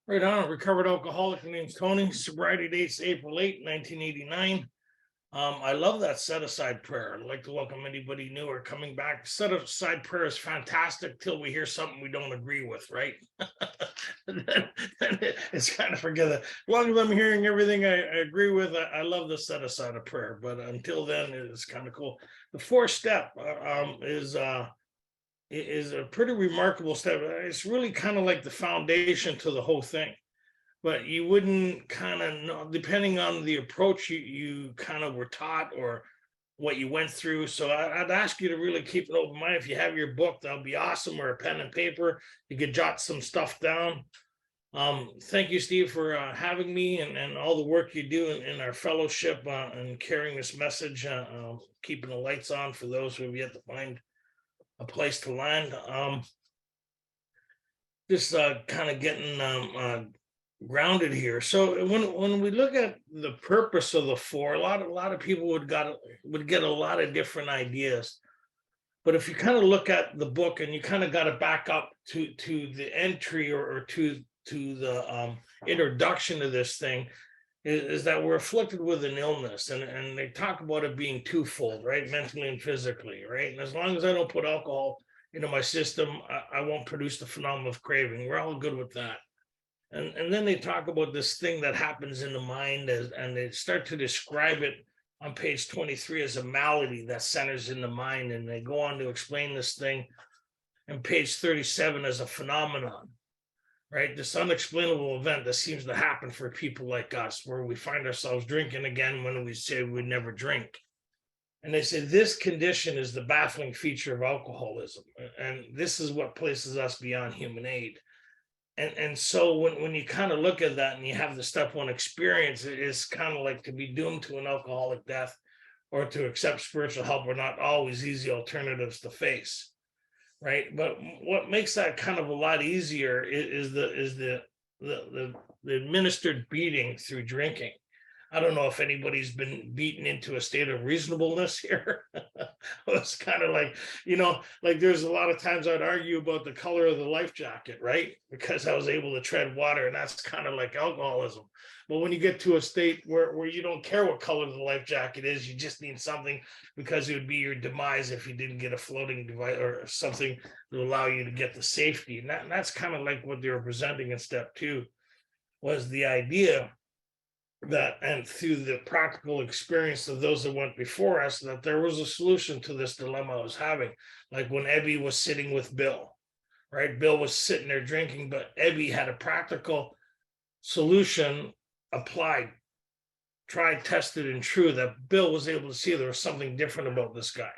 Right on. Recovered alcoholic. My name's Tony. Sobriety date's April 8, 1989. I love that set aside prayer. I'd like to welcome anybody new or coming back. Set aside prayer is fantastic till we hear something we don't agree with, right? then it's kind of forget it. As long as I'm hearing everything I agree with, I love the set aside of prayer. But until then, it's kind of cool. The fourth step is a pretty remarkable step. It's really kind of like the foundation to the whole thing. But you wouldn't kind of know, depending on the approach you kind of were taught or what you went through. So I'd ask you to really keep an open mind. If you have your book, that'll be awesome, or a pen and paper. You could jot some stuff down. Thank you, Steve, for having me and all the work you do in our fellowship and carrying this message, keeping the lights on for those who have yet to find a place to land. Just kind of getting grounded here. So when we look at the purpose of the four, a lot of people would get a lot of different ideas. But if you kind of look at the book and you kind of got to back up to the entry or to the introduction to this thing, is that we're afflicted with an illness, and they talk about it being twofold, right? Mentally and physically, right? And as long as I don't put alcohol into my system, I won't produce the phenomenon of craving. We're all good with that. And then they talk about this thing that happens in the mind, and they start to describe it on page 23 as a malady that centers in the mind. And they go on to explain this thing on page 37 as a phenomenon. Right, this unexplainable event that seems to happen for people like us, where we find ourselves drinking again when we say we'd never drink. And they say this condition is the baffling feature of alcoholism, and this is what places us beyond human aid. And so when you kind of look at that and you have the step one experience, it's kind of like to be doomed to an alcoholic death or to accept spiritual help are not always easy alternatives to face. Right, but what makes that kind of a lot easier is the administered beating through drinking. I don't know if anybody's been beaten into a state of reasonableness here. It's kind of like, like there's a lot of times I'd argue about the color of the life jacket, right? Because I was able to tread water, and that's kind of like alcoholism. But when you get to a state where you don't care what color the life jacket is, you just need something because it would be your demise if you didn't get a floating device or something to allow you to get the safety. And that's kind of like what they were presenting in step two, was the idea that, and through the practical experience of those that went before us, that there was a solution to this dilemma I was having. Like when Ebby was sitting with Bill, right? Bill was sitting there drinking, but Ebby had a practical solution applied, tried, tested, and true, that Bill was able to see there was something different about this guy.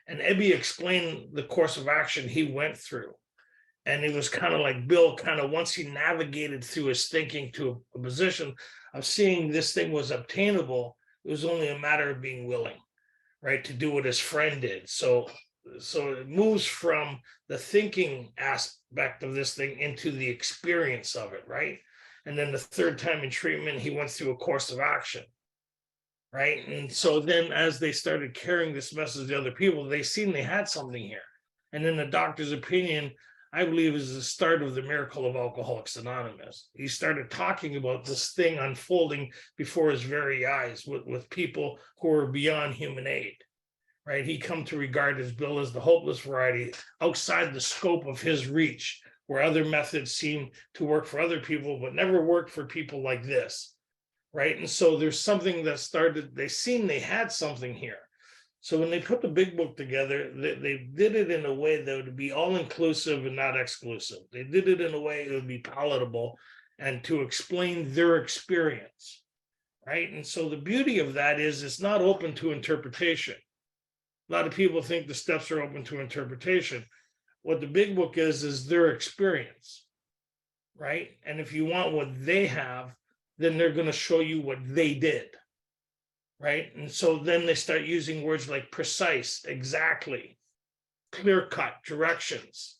And Ebby explained the course of action he went through. And it was kind of like Bill, kind of once he navigated through his thinking to a position of seeing this thing was obtainable, it was only a matter of being willing, right, to do what his friend did. So it moves from the thinking aspect of this thing into the experience of it, right? And then the third time in treatment, he went through a course of action, right? And so then as they started carrying this message to other people, they seen they had something here. And in the doctor's opinion, I believe is the start of the miracle of Alcoholics Anonymous. He started talking about this thing unfolding before his very eyes with people who are beyond human aid, right? He come to regard his Bill as the hopeless variety outside the scope of his reach, where other methods seem to work for other people, but never worked for people like this, right? And so there's something that started, they seen they had something here. So when they put the big book together, they did it in a way that would be all-inclusive and not exclusive. They did it in a way that would be palatable and to explain their experience, right? And so the beauty of that is it's not open to interpretation. A lot of people think the steps are open to interpretation. What the big book is their experience, right? And if you want what they have, then they're going to show you what they did. Right. And so then they start using words like precise, exactly, clear-cut directions.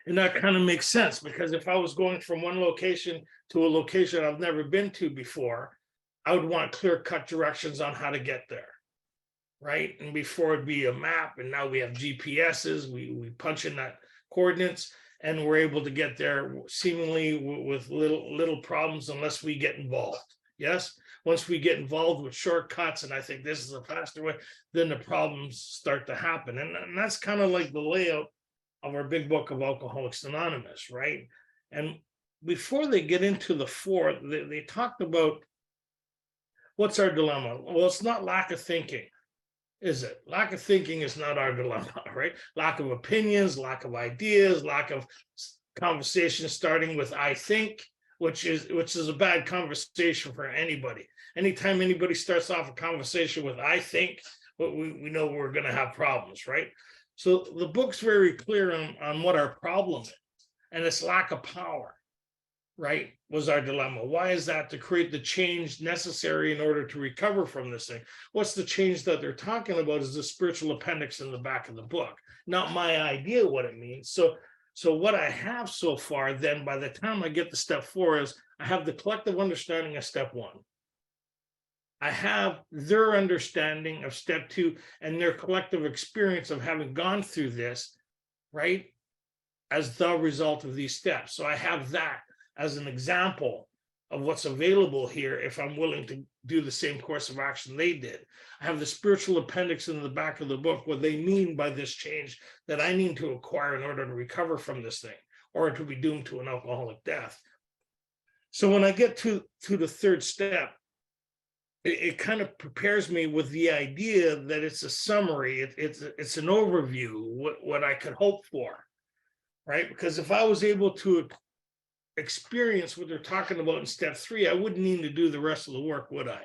And that kind of makes sense, because if I was going from one location to a location I've never been to before, I would want clear-cut directions on how to get there. Right. And before it'd be a map, and now we have GPSs, we punch in that coordinates. and we're able to get there seemingly with little problems unless we get involved. Yes, once we get involved with shortcuts, and I think this is a faster way, then the problems start to happen. And that's kind of like the layout of our big book of Alcoholics Anonymous, right? And before they get into the four, they talked about what's our dilemma. Well, it's not lack of thinking, is it? Lack of thinking is not our dilemma, right? Lack of opinions, lack of ideas, lack of conversation starting with I think, which is a bad conversation for anybody. Anytime anybody starts off a conversation with I think, we know we're going to have problems, right? So the book's very clear on what our problem is, and it's lack of power, right, was our dilemma. Why is that? To create the change necessary in order to recover from this thing. What's the change that they're talking about is the spiritual appendix in the back of the book, not my idea what it means. So what I have so far, then by the time I get to step 4 is I have the collective understanding of step 1. I have their understanding of step 2 and their collective experience of having gone through this, right, as the result of these steps. So I have that as an example of what's available here if I'm willing to do the same course of action they did. I have the spiritual appendix in the back of the book, what they mean by this change that I need to acquire in order to recover from this thing or to be doomed to an alcoholic death. So when I get to the third step, it kind of prepares me with the idea that it's a summary, it's an overview, what I could hope for, right? Because if I was able to experience what they're talking about in step 3, I wouldn't need to do the rest of the work, would I?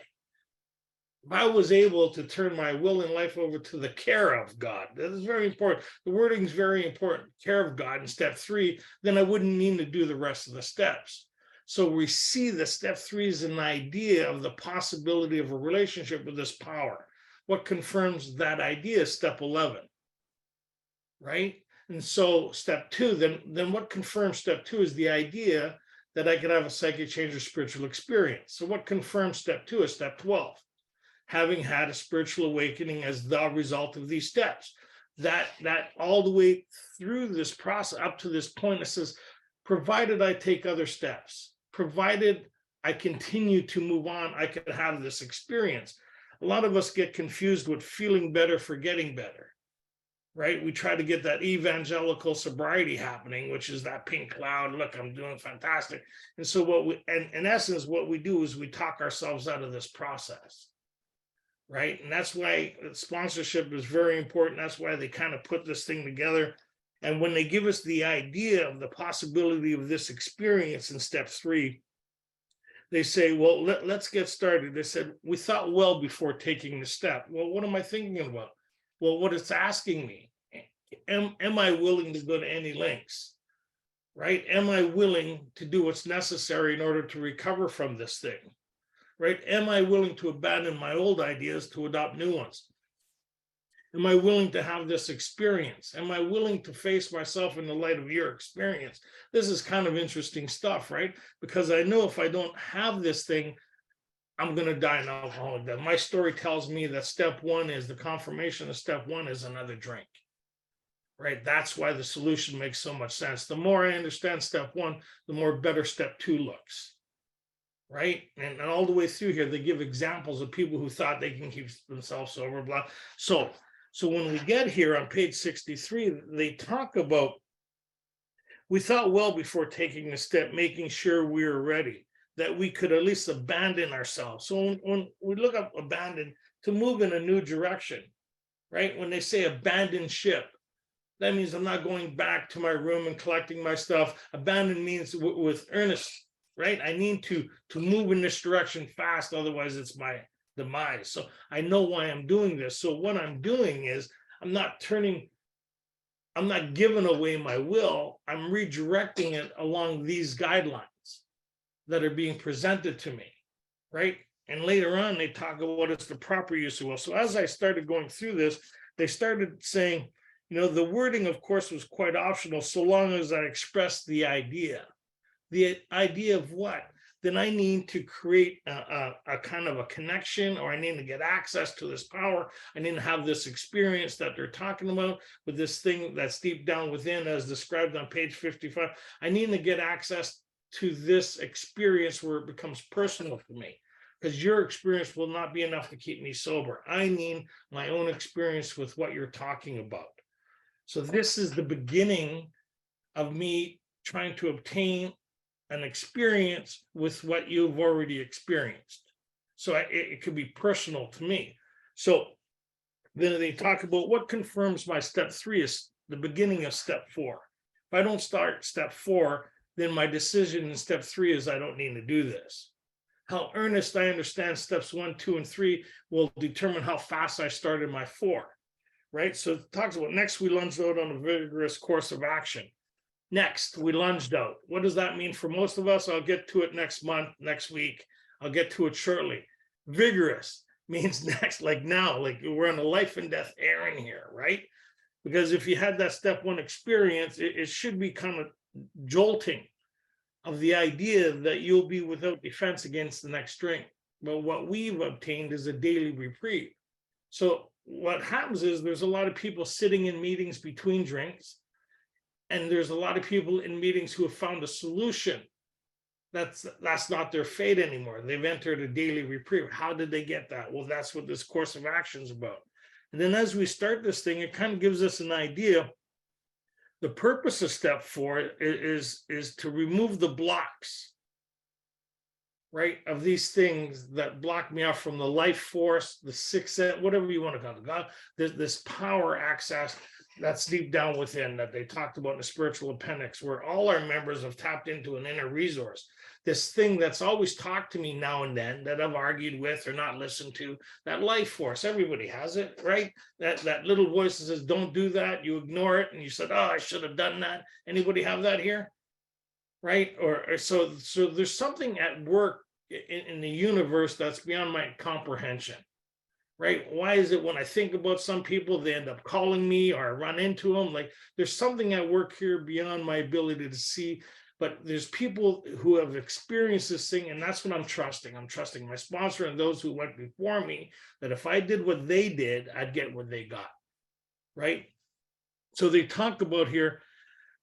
If I was able to turn my will and life over to the care of God, that is very important. The wording is very important, care of God in step 3, then I wouldn't need to do the rest of the steps. So we see that step 3 is an idea of the possibility of a relationship with this power. What confirms that idea is step 11, right? And so step 2, then what confirms step 2 is the idea that I could have a psychic change or spiritual experience. So what confirms step 2 is step 12, having had a spiritual awakening as the result of these steps. That all the way through this process up to this point, it says, provided I take other steps, provided I continue to move on, I could have this experience. A lot of us get confused with feeling better for getting better. Right? We try to get that evangelical sobriety happening, which is that pink cloud. Look, I'm doing fantastic. And so in essence, what we do is we talk ourselves out of this process, right? And that's why sponsorship is very important. That's why they kind of put this thing together. And when they give us the idea of the possibility of this experience in step 3, they say, well, let's get started. They said, we thought well before taking the step. Well, what am I thinking about? Well, what it's asking me, am I willing to go to any lengths, right? Am I willing to do what's necessary in order to recover from this thing, right? Am I willing to abandon my old ideas to adopt new ones? Am I willing to have this experience? Am I willing to face myself in the light of your experience? This is kind of interesting stuff, right? Because I know if I don't have this thing, I'm going to die an alcoholic death. My story tells me that step 1 is the confirmation of step 1 is another drink, right? That's why the solution makes so much sense. The more I understand step 1, the more better step 2 looks, right? And all the way through here, they give examples of people who thought they can keep themselves sober, blah. So when we get here on page 63, they talk about, we thought well before taking the step, making sure we were ready, that we could at least abandon ourselves. So when we look up abandon, to move in a new direction, right? When they say abandon ship, that means I'm not going back to my room and collecting my stuff. Abandon means with earnest, right? I need to move in this direction fast, otherwise it's my demise. So I know why I'm doing this. So what I'm doing is I'm not giving away my will, I'm redirecting it along these guidelines that are being presented to me, right? And later on, they talk about what is the proper use of will. So as I started going through this, they started saying, the wording, of course, was quite optional, so long as I expressed the idea. The idea of what? then I need to create a kind of a connection, or I need to get access to this power. I need to have this experience that they're talking about with this thing that's deep down within, as described on page 55. I need to get access to this experience where it becomes personal for me, because your experience will not be enough to keep me sober. I need my own experience with what you're talking about. So this is the beginning of me trying to obtain an experience with what you've already experienced. So it could be personal to me. So then they talk about what confirms my step 3 is the beginning of step 4. If I don't start step 4, then my decision in step 3 is I don't need to do this. How earnest I understand steps 1, 2, and 3 will determine how fast I started my 4, right? So it talks about next we lunged out on a vigorous course of action. Next, we lunged out. What does that mean for most of us? I'll get to it next month, next week. I'll get to it shortly. Vigorous means next, like now, like we're on a life and death errand here, right? Because if you had that step 1 experience, it should be kind of jolting of the idea that you'll be without defense against the next drink. But what we've obtained is a daily reprieve. So what happens is there's a lot of people sitting in meetings between drinks, and there's a lot of people in meetings who have found a solution. That's not their fate anymore. They've entered a daily reprieve. How did they get that? Well, that's what this course of action is about. And then as we start this thing, it kind of gives us an idea. The purpose of step 4 is to remove the blocks, right, of these things that block me off from the life force, the sixth sense, whatever you want to call it. God, this power access that's deep down within that they talked about in the spiritual appendix, where all our members have tapped into an inner resource. This thing that's always talked to me now and then that I've argued with or not listened to, that life force, everybody has it, right? That little voice that says, don't do that. You ignore it. And you said, oh, I should have done that. Anybody have that here? Right? Or so there's something at work in the universe that's beyond my comprehension. Right? Why is it when I think about some people, they end up calling me or I run into them? Like there's something at work here beyond my ability to see, but there's people who have experienced this thing, and that's what I'm trusting. I'm trusting my sponsor and those who went before me, that if I did what they did, I'd get what they got, right? So they talk about here,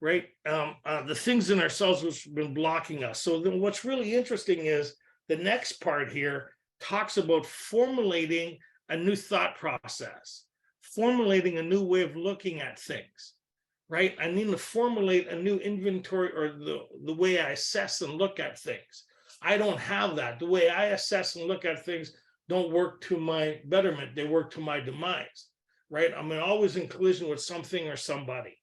right, the things in ourselves which have been blocking us. So then what's really interesting is the next part here talks about formulating a new thought process, formulating a new way of looking at things, right? I need to formulate a new inventory, or the way I assess and look at things. I don't have that. The way I assess and look at things don't work to my betterment. They work to my demise, right? I'm always in collision with something or somebody,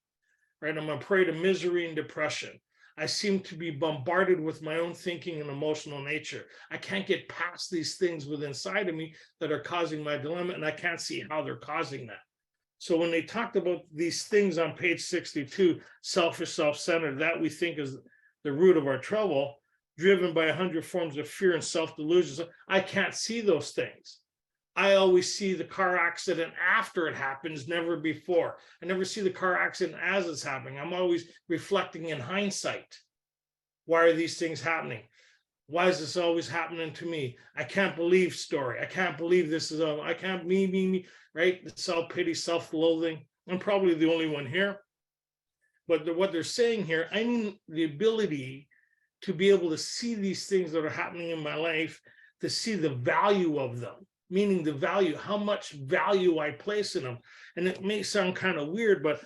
right? I'm a prey to misery and depression. I seem to be bombarded with my own thinking and emotional nature. I can't get past these things within inside of me that are causing my dilemma, and I can't see how they're causing that. So when they talked about these things on page 62, selfish, self-centered, that we think is the root of our trouble, driven by 100 forms of fear and self-delusion, I can't see those things. I always see the car accident after it happens, never before. I never see the car accident as it's happening. I'm always reflecting in hindsight. Why are these things happening? Why is this always happening to me? I can't believe story. I can't believe this is, I can't, me, right? The self-pity, self-loathing. I'm probably the only one here. But what they're saying here, I need the ability to be able to see these things that are happening in my life, to see the value of them. Meaning the value, how much value I place in them. And it may sound kind of weird, but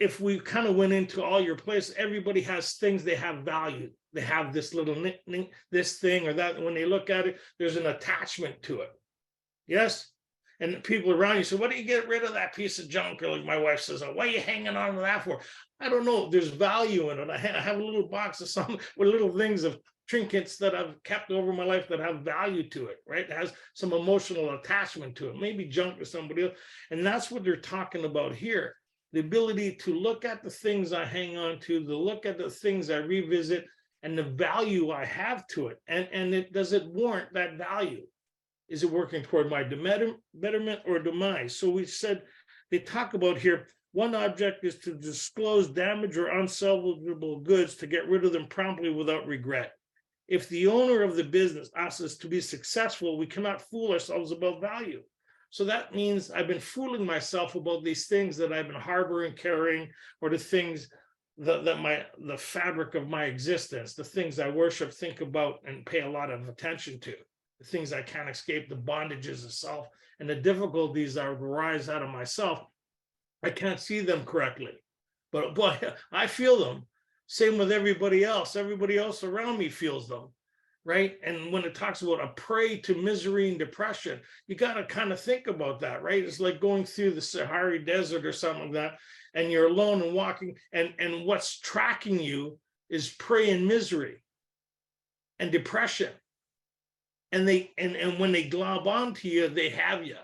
if we kind of went into all your places, everybody has things they have value. They have this little this thing or that. When they look at it, there's an attachment to it. Yes? And people around you say, what do you get rid of that piece of junk? Or like my wife says, oh, what are you hanging on to that for? I don't know. There's value in it. I have a little box of some with little things of trinkets that I've kept over my life that have value to it, right? It has some emotional attachment to it, maybe junk to somebody else. And that's what they're talking about here. The ability to look at the things I hang on to, to look at the things I revisit, and the value I have to it. And does it warrant that value? Is it working toward my betterment or demise? So we said, they talk about here, one object is to disclose damage or unsalvageable goods to get rid of them promptly without regret. if the owner of the business asks us to be successful, we cannot fool ourselves about value. So that means I've been fooling myself about these things that I've been harboring, carrying, or the things the fabric of my existence, the things I worship, think about, and pay a lot of attention to, the things I can't escape, the bondages of self, and the difficulties that arise out of myself. I can't see them correctly, but boy, I feel them. Same with everybody else. Everybody else around me feels them, right? And when it talks about a prey to misery and depression, you got to kind of think about that, right? It's like going through the Sahara Desert or something like that, and you're alone and walking, and what's tracking you is prey and misery and depression. And when they glob onto you, they have you,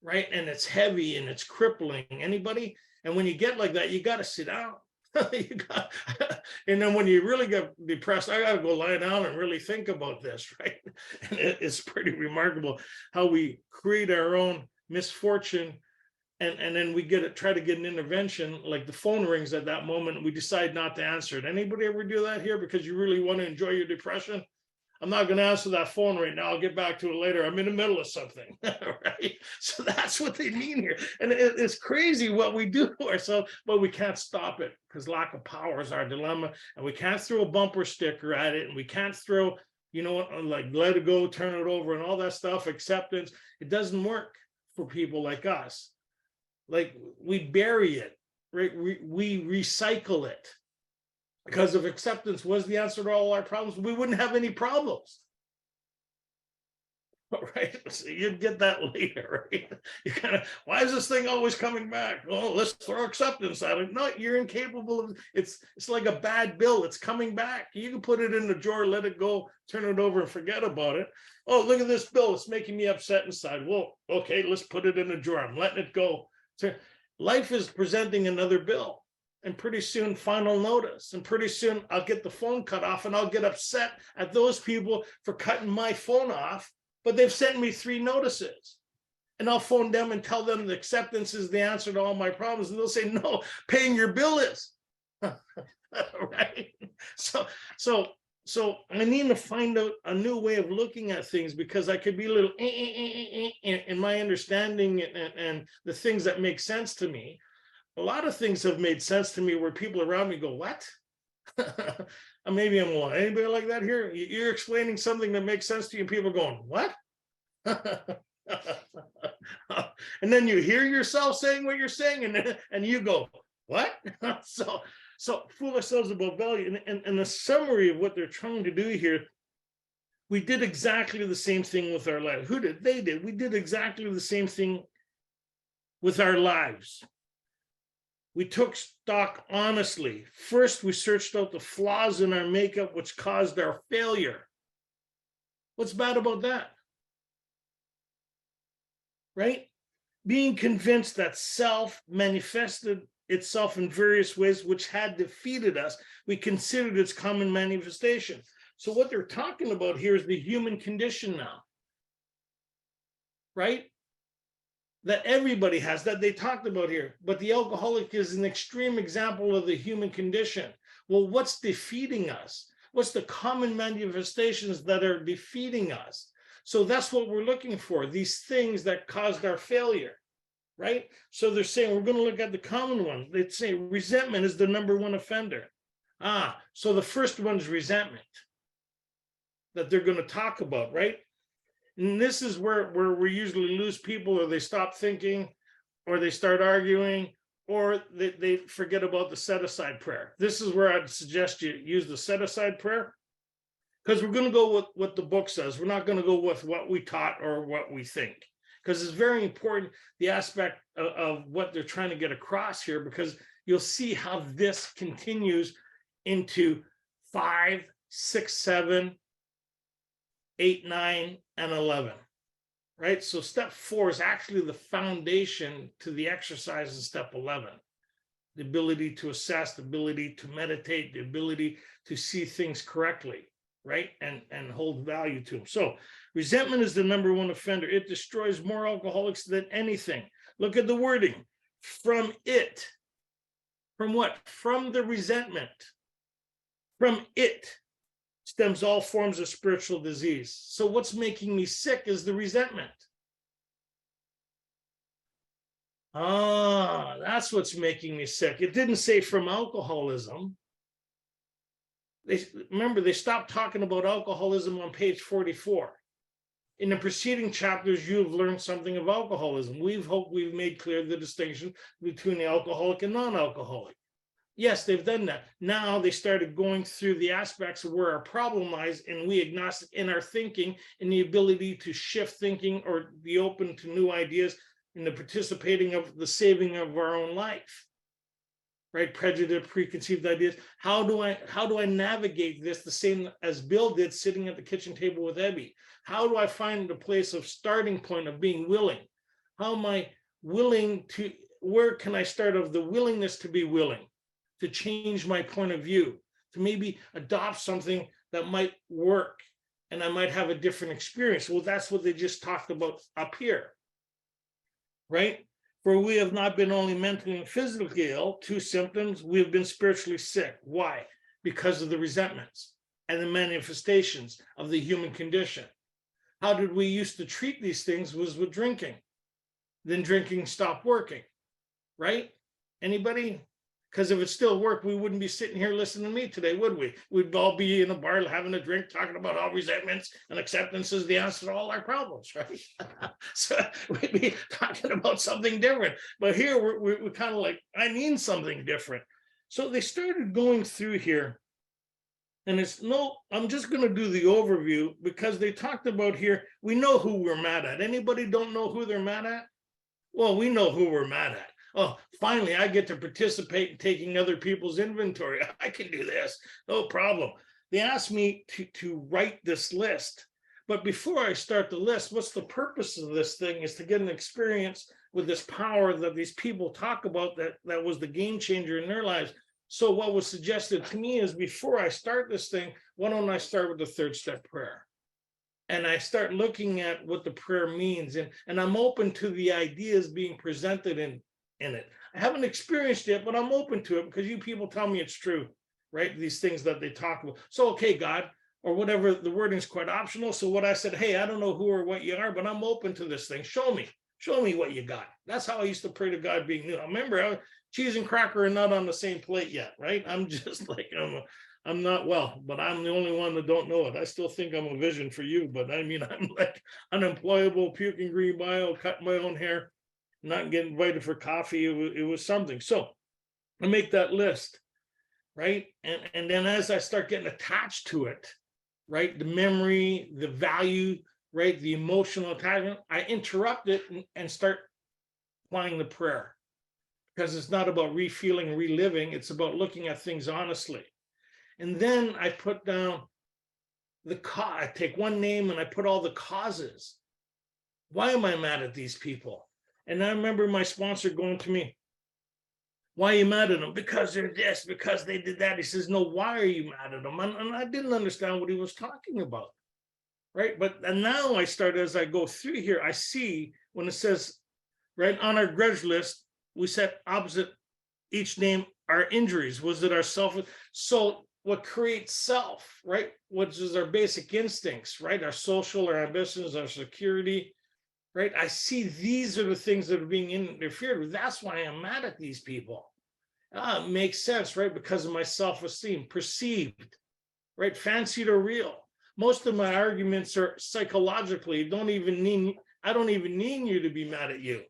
right? And it's heavy and it's crippling. Anybody? And when you get like that, you got to sit down. And then when you really get depressed, I got to go lie down and really think about this, right? And it's pretty remarkable how we create our own misfortune, and then we try to get an intervention, like the phone rings at that moment, and we decide not to answer it. Anybody ever do that here because you really want to enjoy your depression? I'm not going to answer that phone right now. I'll get back to it later. I'm in the middle of something, right? So that's what they mean here. And it's crazy what we do to ourselves, but we can't stop it because lack of power is our dilemma. And we can't throw a bumper sticker at it. And we can't throw, like let it go, turn it over and all that stuff, acceptance. It doesn't work for people like us. Like we bury it, right? We recycle it. Because if acceptance was the answer to all our problems, we wouldn't have any problems. Right? So you'd get that later, right? You kind of, why is this thing always coming back? Oh, let's throw acceptance at it. No, you're incapable of it's like a bad bill. It's coming back. You can put it in the drawer, let it go, turn it over and forget about it. Oh, look at this bill. It's making me upset inside. Well, okay, let's put it in the drawer. I'm letting it go. So life is presenting another bill. And pretty soon, final notice. And pretty soon, I'll get the phone cut off and I'll get upset at those people for cutting my phone off, but they've sent me 3 notices. And I'll phone them and tell them the acceptance is the answer to all my problems. And they'll say, no, paying your bill is. Right? So I need to find out a new way of looking at things because I could be a little in my understanding and the things that make sense to me. A lot of things have made sense to me where people around me go, what? Maybe I'm alone. Anybody like that here? You're explaining something that makes sense to you and people are going, what? And then you hear yourself saying what you're saying and you go, what? So fool ourselves about value. And the summary of what they're trying to do here, we did exactly the same thing with our lives. Who did? They did. We did exactly the same thing with our lives. We took stock honestly. First, we searched out the flaws in our makeup, which caused our failure. What's bad about that? Right? Being convinced that self manifested itself in various ways, which had defeated us, we considered its common manifestation. So what they're talking about here is the human condition now. Right? That everybody has, that they talked about here. But the alcoholic is an extreme example of the human condition. Well, what's defeating us? What's the common manifestations that are defeating us? So that's what we're looking for, these things that caused our failure, right? So they're saying we're going to look at the common ones. They say resentment is the #1 offender. So the first one is resentment that they're going to talk about, right? And this is where we usually lose people, or they stop thinking, or they start arguing, or they forget about the set-aside prayer. This is where I'd suggest you use the set-aside prayer, because we're going to go with what the book says. We're not going to go with what we taught or what we think, because it's very important, the aspect of what they're trying to get across here, because you'll see how this continues into 5, 6, 7, 8, 9, and 11, right? So step 4 is actually the foundation to the exercise in step 11. The ability to assess, the ability to meditate, the ability to see things correctly, right? And hold value to them. So resentment is the #1 offender. It destroys more alcoholics than anything. Look at the wording. From it. From what? From the resentment. From it. stems all forms of spiritual disease. So what's making me sick is the resentment. Ah, that's what's making me sick. It didn't say from alcoholism. Remember, they stopped talking about alcoholism on page 44. In the preceding chapters, you've learned something of alcoholism. We've made clear the distinction between the alcoholic and non-alcoholic. Yes, they've done that. Now they started going through the aspects of where our problem lies, and we agnostic in our thinking and the ability to shift thinking or be open to new ideas in the participating of the saving of our own life. Right? Prejudice, preconceived ideas. How do I navigate this the same as Bill did sitting at the kitchen table with Ebby? How do I find the place of starting point of being willing? How am I willing to, where can I start of the willingness to be willing, to change my point of view, to maybe adopt something that might work and I might have a different experience? Well, that's what they just talked about up here, right? For we have not been only mentally and physically ill, two symptoms, we have been spiritually sick. Why? Because of the resentments and the manifestations of the human condition. How did we used to treat these things was with drinking. Then drinking stopped working, right? Anybody? Because if it still worked, we wouldn't be sitting here listening to me today, would we? We'd all be in a bar having a drink, talking about all resentments and acceptance is the answer to all our problems, right? So we'd be talking about something different. But here we're kind of like, I mean something different. So they started going through here. And I'm just going to do the overview because they talked about here, we know who we're mad at. Anybody don't know who they're mad at? Well, we know who we're mad at. Oh, finally, I get to participate in taking other people's inventory. I can do this, no problem. They asked me to write this list. But before I start the list, what's the purpose of this thing is to get an experience with this power that these people talk about that was the game changer in their lives. So what was suggested to me is before I start this thing, why don't I start with the third step prayer? And I start looking at what the prayer means. And I'm open to the ideas being presented in it. I haven't experienced it, but I'm open to it because you people tell me it's true, right? These things that they talk about. So, okay, God, or whatever, the wording is quite optional. So what I said, hey, I don't know who or what you are, but I'm open to this thing. Show me what you got. That's how I used to pray to God being new. I remember cheese and cracker are not on the same plate yet, right? I'm just like, I'm not well, but I'm the only one that don't know it. I still think I'm a vision for you, but I mean, I'm like unemployable, puking green bile, cutting my own hair, not getting invited for coffee. It was something. So I make that list, right? And then as I start getting attached to it, right? The memory, the value, right? The emotional attachment, I interrupt it and start applying the prayer. Because it's not about refeeling, reliving, it's about looking at things honestly. And then I put down I take one name and I put all the causes. Why am I mad at these people? And I remember my sponsor going to me, why are you mad at them? Because they're this, because they did that. He says, no, why are you mad at them? And I didn't understand what he was talking about, right? And now I start, as I go through here, I see when it says, right, on our grudge list, we set opposite each name our injuries. Was it our self? So what creates self, right? Which is our basic instincts, right? Our social, our ambitions, our security, right? I see these are the things that are being interfered with. That's why I'm mad at these people. It makes sense, right? Because of my self-esteem, perceived, right? Fancied or real. Most of my arguments are psychologically, I don't even need you to be mad at you.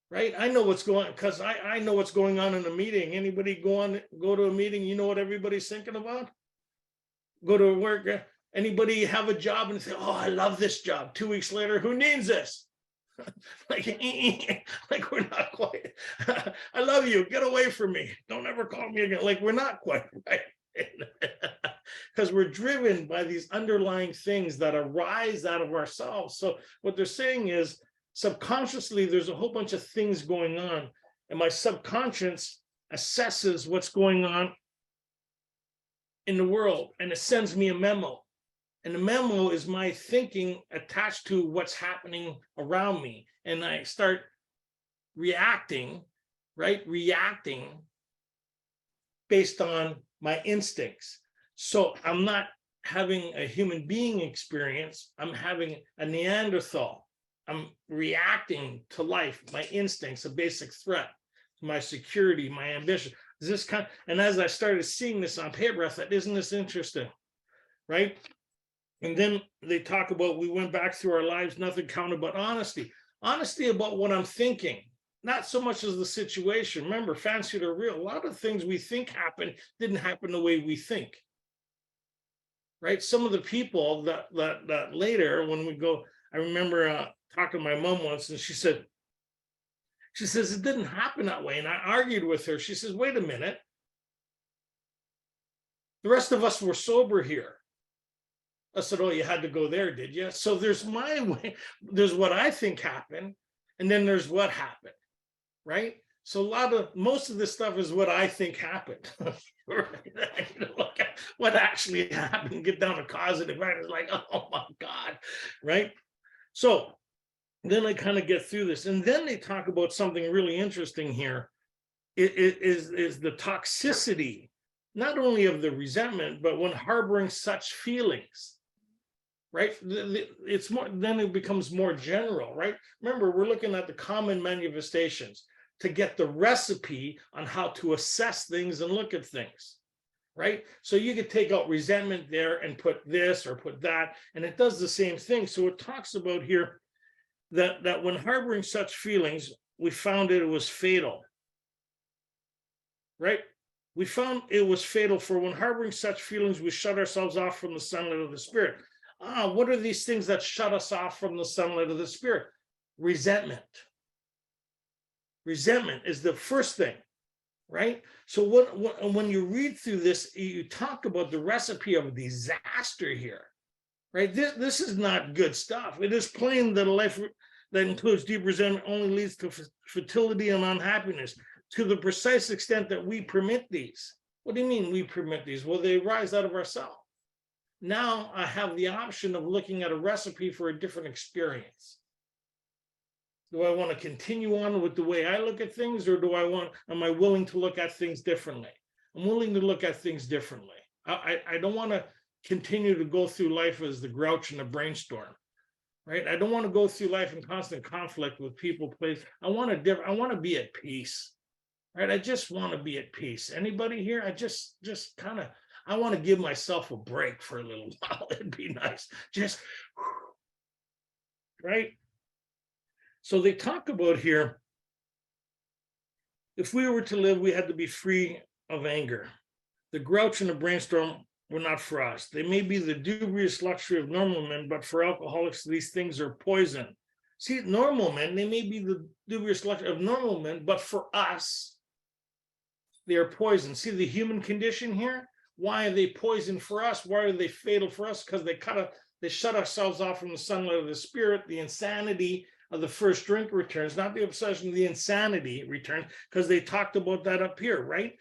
Right? I know what's going on because I know what's going on in a meeting. Anybody go to a meeting, you know what everybody's thinking about? Go to work. Anybody have a job and say, oh, I love this job. 2 weeks later, who needs this? like we're not quite. I love you. Get away from me. Don't ever call me again. Like we're not quite right. Because we're driven by these underlying things that arise out of ourselves. So what they're saying is, subconsciously, there's a whole bunch of things going on, and my subconscious assesses what's going on in the world, and it sends me a memo. And the memo is my thinking attached to what's happening around me. And I start reacting, right? Reacting based on my instincts. So I'm not having a human being experience, I'm having a Neanderthal. I'm reacting to life, my instincts, a basic threat, my security, my ambition. Is this kind? And as I started seeing this on paper, I thought, isn't this interesting? Right? And then they talk about, we went back through our lives, nothing counted but honesty. Honesty about what I'm thinking, not so much as the situation. Remember, fancy or real, a lot of things we think happen didn't happen the way we think. Right? Some of the people that later, when we go, I remember talking to my mom once, and she says, it didn't happen that way. And I argued with her. She says, wait a minute. The rest of us were sober here. I said, oh, you had to go there, did you? So there's my way, there's what I think happened, and then there's what happened, right? So most of this stuff is what I think happened. Look at what actually happened, get down to causative, right? It's like, oh my God, right? So then I kind of get through this, and then they talk about something really interesting here. It is the toxicity, not only of the resentment, but when harboring such feelings. Right? It's more, then it becomes more general, right? Remember, we're looking at the common manifestations to get the recipe on how to assess things and look at things, right? So you could take out resentment there and put this or put that, and it does the same thing. So it talks about here that when harboring such feelings, we found it was fatal, right? We found it was fatal, for when harboring such feelings, we shut ourselves off from the sunlight of the Spirit. What are these things that shut us off from the sunlight of the Spirit? Resentment. Resentment is the first thing, right? So when you read through this, you talk about the recipe of disaster here, right? This is not good stuff. It is plain that a life that includes deep resentment only leads to fertility and unhappiness, to the precise extent that we permit these. What do you mean we permit these? Well, they rise out of ourselves. Now I have the option of looking at a recipe for a different experience. Do I want to continue on with the way I look at things, or am I willing to look at things differently? I'm willing to look at things differently. I don't want to continue to go through life as the grouch in a brainstorm, right? I don't want to go through life in constant conflict with people, place. I want to be at peace, right? I just want to be at peace. Anybody here? I just kind of, I want to give myself a break for a little while. It'd be nice. Just, right? So they talk about here, if we were to live, we had to be free of anger. The grouch and the brainstorm were not for us. They may be the dubious luxury of normal men, but for alcoholics, these things are poison. See, normal men, they may be the dubious luxury of normal men, but for us, they are poison. See the human condition here? Why are they poison for us? Why are they fatal for us? Because they shut ourselves off from the sunlight of the Spirit. The insanity of the first drink returns, not the obsession, the insanity returns, because they talked about that up here, right?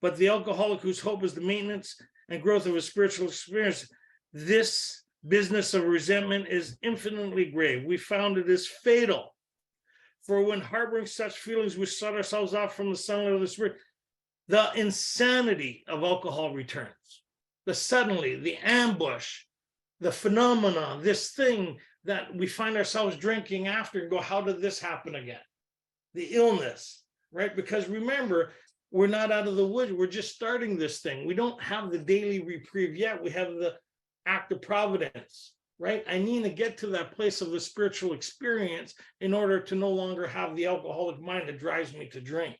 But the alcoholic whose hope is the maintenance and growth of a spiritual experience, this business of resentment is infinitely grave. We found it is fatal. For when harboring such feelings, we shut ourselves off from the sunlight of the Spirit. The insanity of alcohol returns. The suddenly, the ambush, the phenomenon, this thing that we find ourselves drinking after and go, how did this happen again? The illness, right? Because remember, we're not out of the woods. We're just starting this thing. We don't have the daily reprieve yet. We have the act of providence, right? I need to get to that place of the spiritual experience in order to no longer have the alcoholic mind that drives me to drink.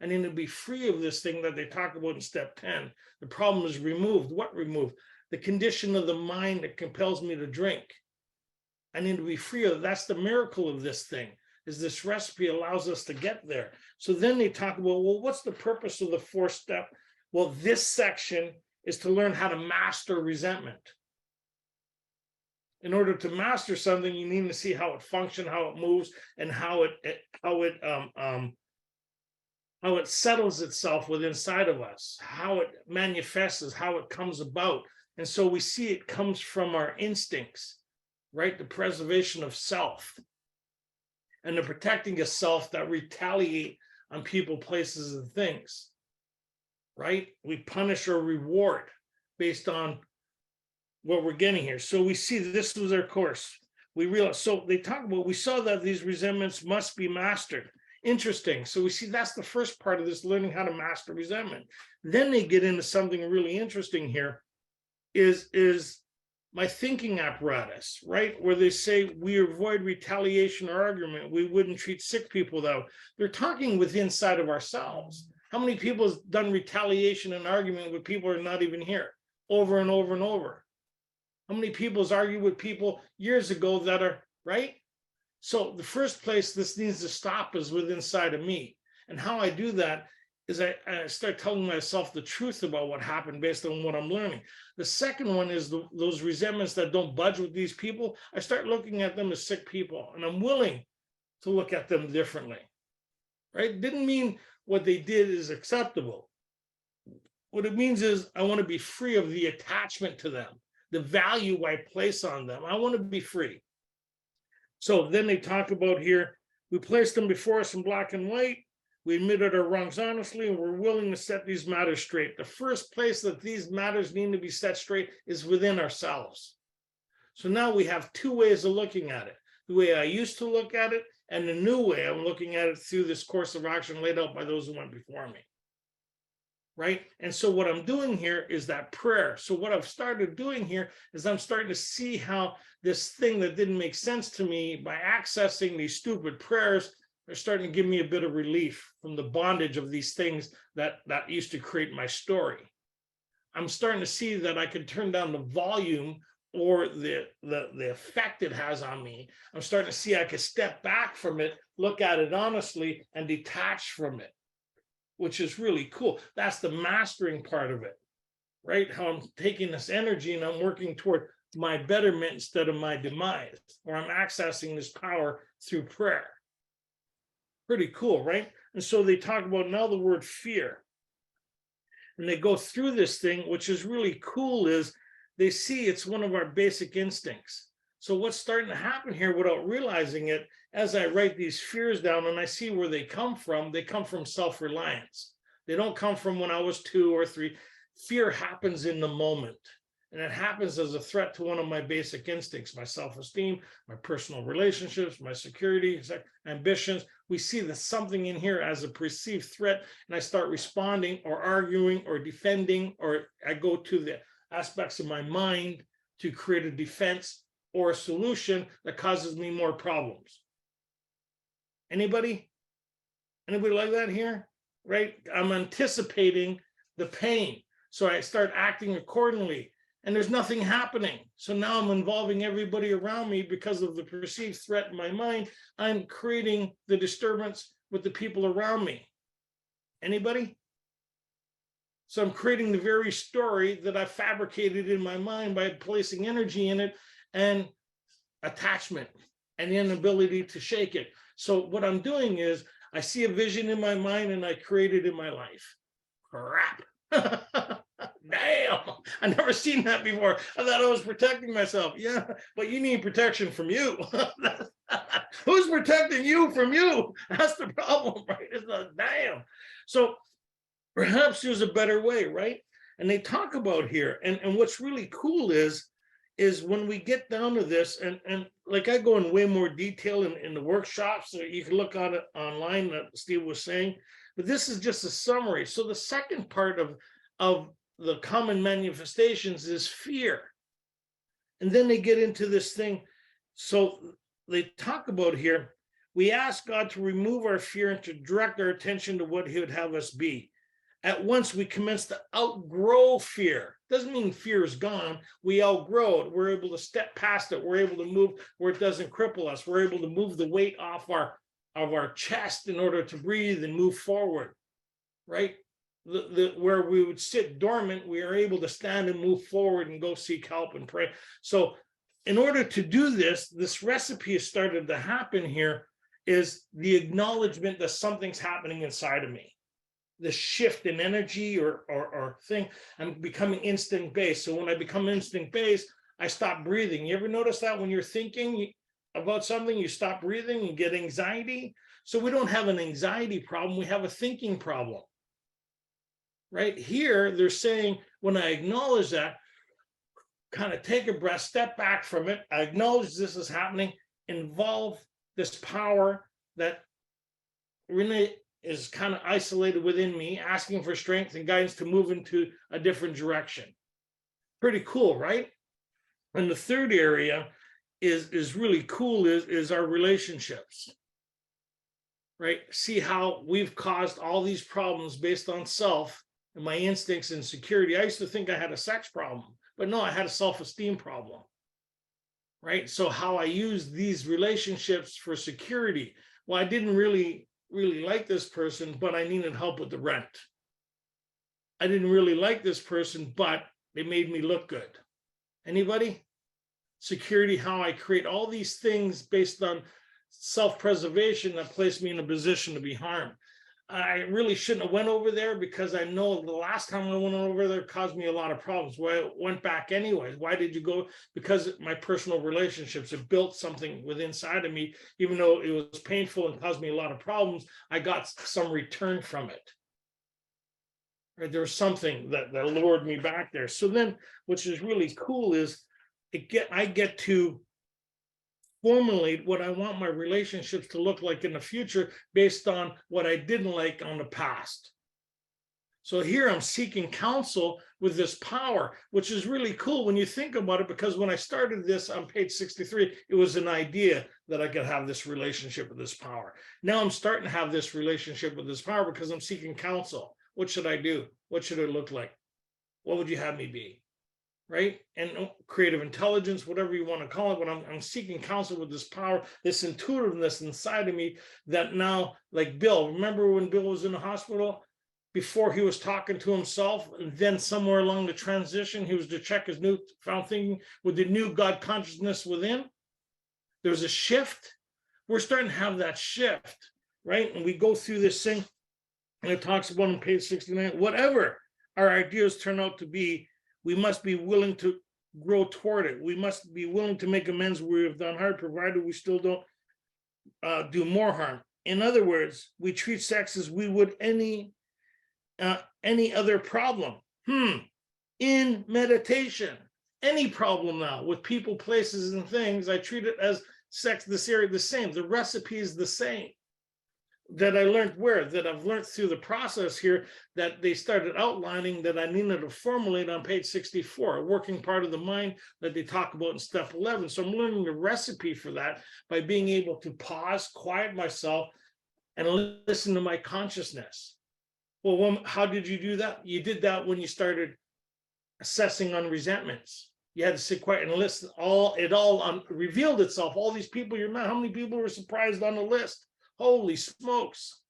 I need to be free of this thing that they talk about in step 10. The problem is removed. What removed? The condition of the mind that compels me to drink. I need to be free of it. That's the miracle of this thing, is this recipe allows us to get there. So then they talk about, well, what's the purpose of the fourth step? Well, this section is to learn how to master resentment. In order to master something, you need to see how it functions, how it moves, and how it settles itself within inside of us, how it manifests, how it comes about. And so we see it comes from our instincts, right? The preservation of self and the protecting of self that retaliate on people, places, and things, right? We punish or reward. based on what we're getting here. So we see this was our course. We realize, so they talk about, we saw that these resentments must be mastered. Interesting. So we see that's the first part of this, learning how to master resentment. Then they get into something really interesting here, is my thinking apparatus, right? Where they say we avoid retaliation or argument. We wouldn't treat sick people though. They're talking with inside of ourselves. How many people has done retaliation and argument with people who are not even here over and over and over? How many people has argued with people years ago that are, right? So the first place this needs to stop is within inside of me. And how I do that is I start telling myself the truth about what happened based on what I'm learning. The second one is those resentments that don't budge with these people. I start looking at them as sick people, and I'm willing to look at them differently, right? Didn't mean what they did is acceptable. What it means is I want to be free of the attachment to them, the value I place on them. I want to be free. So then they talk about here, we placed them before us in black and white. We admitted our wrongs honestly, and we're willing to set these matters straight. The first place that these matters need to be set straight is within ourselves. So now we have two ways of looking at it. The way I used to look at it, and the new way I'm looking at it through this course of action laid out by those who went before me. Right? And so what I'm doing here is that prayer. So what I've started doing here is I'm starting to see how this thing that didn't make sense to me, by accessing these stupid prayers, they're starting to give me a bit of relief from the bondage of these things that used to create my story. I'm starting to see that I can turn down the volume or the effect it has on me. I'm starting to see I can step back from it, look at it honestly, and detach from it, which is really cool. That's the mastering part of it, right? How I'm taking this energy and I'm working toward my betterment instead of my demise, or I'm accessing this power through prayer. Pretty cool, right? And so they talk about now the word fear. And they go through this thing, which is really cool, is they see it's one of our basic instincts. So what's starting to happen here without realizing it, as I write these fears down and I see where they come from self-reliance. They don't come from when I was 2 or 3. Fear happens in the moment. And it happens as a threat to one of my basic instincts, my self-esteem, my personal relationships, my security, ambitions. We see that something in here as a perceived threat, and I start responding or arguing or defending, or I go to the aspects of my mind to create a defense or a solution that causes me more problems. Anybody like that here? Right? I'm anticipating the pain, so I start acting accordingly, and there's nothing happening. So now I'm involving everybody around me because of the perceived threat in my mind. I'm creating the disturbance with the people around me. Anybody? So I'm creating the very story that I fabricated in my mind by placing energy in it and attachment and the inability to shake it. So what I'm doing is I see a vision in my mind and I create it in my life. Crap. Damn, I've never seen that before. I thought I was protecting myself. Yeah, but you need protection from you. Who's protecting you from you? That's the problem, right? It's not, damn. So perhaps there's a better way, right? And they talk about here, and what's really cool is when we get down to this, and like I go in way more detail in the workshops, so you can look on it online that Steve was saying, but this is just a summary. So the second part of the common manifestations is fear. And then they get into this thing. So they talk about here, we ask God to remove our fear and to direct our attention to what he would have us be. At once we commence to outgrow fear. Doesn't mean fear is gone. We outgrow it. We're able to step past it. We're able to move where it doesn't cripple us. We're able to move the weight off our chest in order to breathe and move forward, right? Where we would sit dormant, we are able to stand and move forward and go seek help and pray. So in order to do this recipe has started to happen here, is the acknowledgement that something's happening inside of me. The shift in energy or thing, I'm becoming instinct based. So when I become instinct based, I stop breathing. You ever notice that when you're thinking about something, you stop breathing, you get anxiety? So we don't have an anxiety problem, we have a thinking problem. right? Here, they're saying, when I acknowledge that, kind of take a breath, step back from it, I acknowledge this is happening, involve this power that really is kind of isolated within me, asking for strength and guidance to move into a different direction. Pretty cool, right? And the third area is really cool is our relationships, right? See how we've caused all these problems based on self and my instincts and security. I used to think I had a sex problem, but no, I had a self-esteem problem, right? So how I use these relationships for security. Well, I didn't really like this person, but I needed help with the rent. I didn't really like this person, but they made me look good. Anybody? Security, how I create all these things based on self-preservation that place me in a position to be harmed. I really shouldn't have went over there, because I know the last time I went over there caused me a lot of problems. Well, I went back anyways. Why did you go? Because my personal relationships have built something within inside of me. Even though it was painful and caused me a lot of problems, I got some return from it. Right? There was something that lured me back there. So then, which is really cool, is I get to formulate what I want my relationships to look like in the future based on what I didn't like on the past. So here I'm seeking counsel with this power, which is really cool when you think about it, because when I started this on page 63, it was an idea that I could have this relationship with this power. Now I'm starting to have this relationship with this power because I'm seeking counsel. What should I do? What should it look like? What would you have me be? Right? And creative intelligence, whatever you want to call it, when I'm seeking counsel with this power, this intuitiveness inside of me that now, like Bill, remember when Bill was in the hospital? Before he was talking to himself, and then somewhere along the transition, he was to check his newfound thinking with the new God consciousness within. There was a shift. We're starting to have that shift, right? And we go through this thing, and it talks about on page 69, whatever our ideas turn out to be, we must be willing to grow toward it. We must be willing to make amends where we have done harm, provided we still don't do more harm. In other words, we treat sex as we would any other problem. In meditation, any problem now with people, places, and things, I treat it as sex, this area, the same. The recipe is the same. That I learned that I've learned through the process here, that they started outlining that I needed to formulate on page 64, a working part of the mind that they talk about in step 11. So I'm learning the recipe for that by being able to pause, quiet myself, and listen to my consciousness. Well, how did you do that? You did that when you started assessing on resentments. You had to sit quiet and listen. It all revealed itself. All these people you met, how many people were surprised on the list? Holy smokes.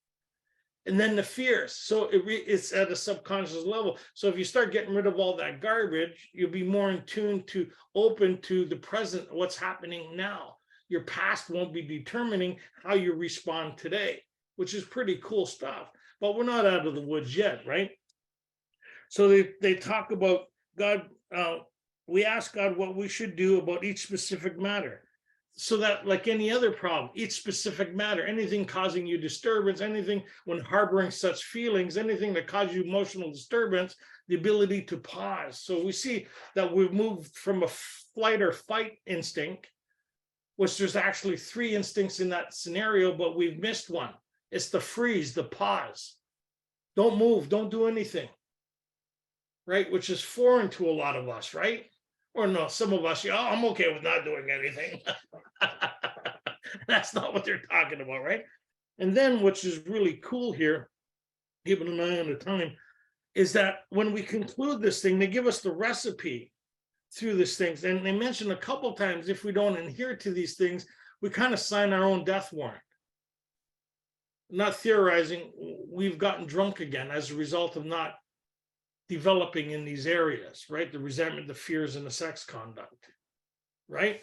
And then the fears. So it's at a subconscious level. So if you start getting rid of all that garbage, you'll be more in tune to open to the present, what's happening now. Your past won't be determining how you respond today, which is pretty cool stuff. But we're not out of the woods yet, right? So they talk about God. We ask God what we should do about each specific matter. So that, like any other problem, each specific matter, anything causing you disturbance, anything when harboring such feelings, anything that causes you emotional disturbance, the ability to pause. So we see that we've moved from a flight or fight instinct, which there's actually 3 instincts in that scenario, but we've missed one. It's the freeze, the pause. Don't move, don't do anything, right? Which is foreign to a lot of us, right? Or no, some of us, I'm okay with not doing anything. That's not what they're talking about, right? And then, which is really cool here, keeping an eye on the time, is that when we conclude this thing, they give us the recipe through these things. And they mention a couple times, if we don't adhere to these things, we kind of sign our own death warrant. Not theorizing, we've gotten drunk again as a result of not developing in these areas, right? The resentment, the fears, and the sex conduct, right?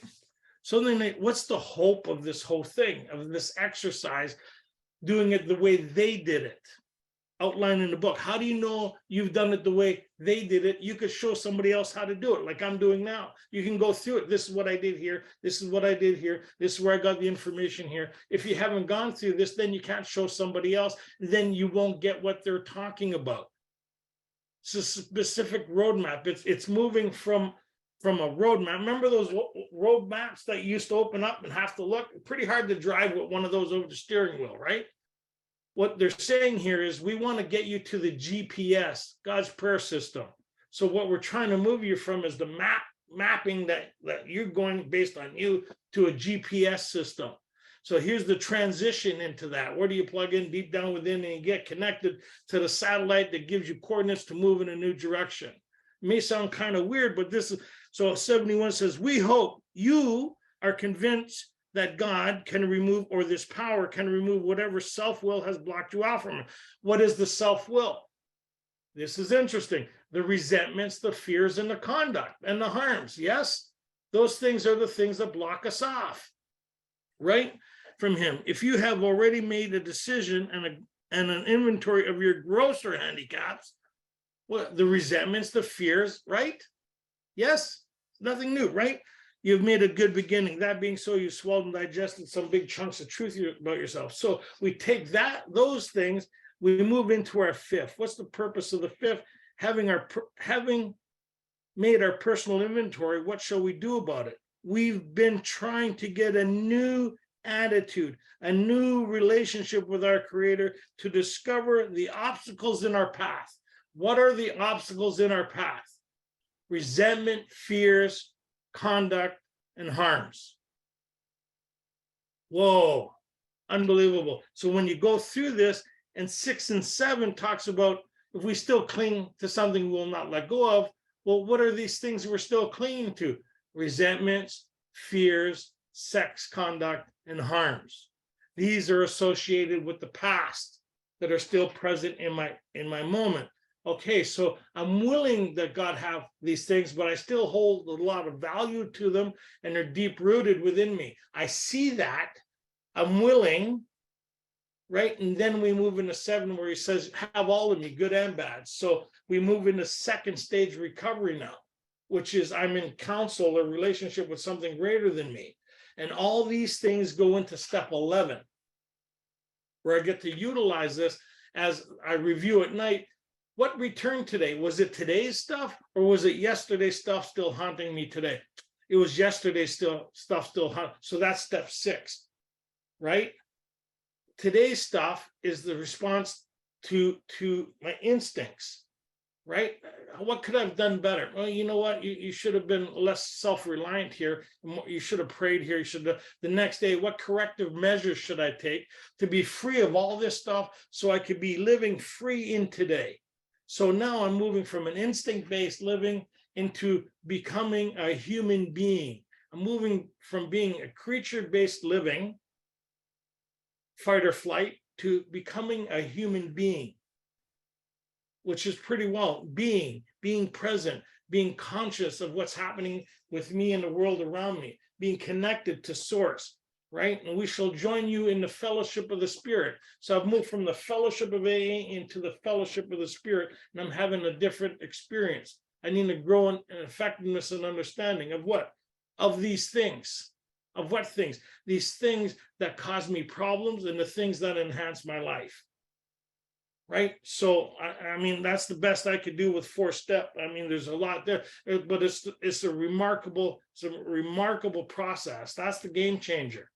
So then what's the hope of this whole thing, of this exercise, doing it the way they did it? Outlined in the book. How do you know you've done it the way they did it? You could show somebody else how to do it, like I'm doing now. You can go through it. This is what I did here. This is what I did here. This is where I got the information here. If you haven't gone through this, then you can't show somebody else. Then you won't get what they're talking about. specific roadmap. It's moving from a roadmap. Remember those road maps that you used to open up and have to look? Pretty hard to drive with one of those over the steering wheel, right? What they're saying here is we want to get you to the GPS, God's prayer system. So what we're trying to move you from is the mapping that you're going based on you to a GPS system. So here's the transition into that. Where do you plug in? Deep down within, and you get connected to the satellite that gives you coordinates to move in a new direction. It may sound kind of weird, but this is, so 71 says, we hope you are convinced that God can remove, or this power can remove whatever self-will has blocked you out from it. What is the self-will? This is interesting. The resentments, the fears, and the conduct, and the harms. Yes, those things are the things that block us off, right, from him. If you have already made a decision and an inventory of your grosser handicaps, well, the resentments, the fears, right? Yes, nothing new, right? You've made a good beginning. That being so, you've swallowed and digested some big chunks of truth about yourself. So we take those things, we move into our fifth. What's the purpose of the fifth? Having made our personal inventory, what shall we do about it? We've been trying to get a new attitude, a new relationship with our Creator to discover the obstacles in our path. What are the obstacles in our path? Resentment, fears, conduct, and harms. Whoa, unbelievable. So when you go through this, and 6 and 7 talks about if we still cling to something we will not let go of, well, what are these things we're still clinging to? Resentments, fears, sex conduct, and harms. These are associated with the past that are still present in my moment. Okay, so I'm willing that God have these things, but I still hold a lot of value to them, and they're deep rooted within me. I see that. I'm willing, right? And then we move into 7 where he says, have all of me, good and bad. So we move into second stage recovery now, which is I'm in counsel or relationship with something greater than me. And all these things go into step 11, where I get to utilize this as I review at night. What returned today? Was it today's stuff, or was it yesterday's stuff still haunting me today? It was yesterday's stuff still haunting. So that's step 6, right? Today's stuff is the response to my instincts, right? What could I have done better? Well, you know what? You should have been less self-reliant here. You should have prayed here. You should have, the next day, what corrective measures should I take to be free of all this stuff so I could be living free in today? So now I'm moving from an instinct-based living into becoming a human being. I'm moving from being a creature-based living, fight or flight, to becoming a human being, which is pretty well being present, being conscious of what's happening with me and the world around me, being connected to source, right? And we shall join you in the fellowship of the Spirit. So I've moved from the fellowship of AA into the fellowship of the Spirit, and I'm having a different experience. I need to grow in effectiveness and understanding of what? Of these things. Of what things? These things that cause me problems and the things that enhance my life. Right? So, I mean, that's the best I could do with 4-step. I mean, there's a lot there, but it's a remarkable process. That's the game changer.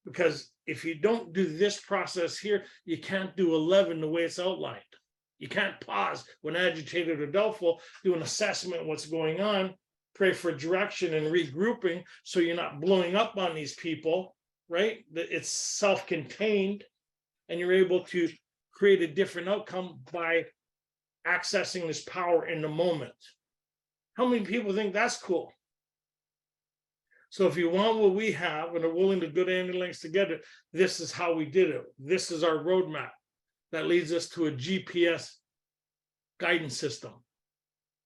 Because if you don't do this process here, you can't do 11 the way it's outlined. You can't pause when agitated or doubtful, do an assessment of what's going on, pray for direction and regrouping so you're not blowing up on these people, right? It's self-contained, and you're able to create a different outcome by accessing this power in the moment. How many people think that's cool? So if you want what we have and are willing to go to any lengths to get it, this is how we did it. This is our roadmap that leads us to a GPS guidance system.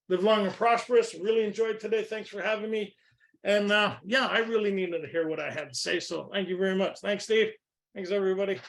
Live long and prosperous. Really enjoyed today. Thanks for having me. And yeah, I really needed to hear what I had to say. So thank you very much. Thanks, Steve. Thanks, everybody.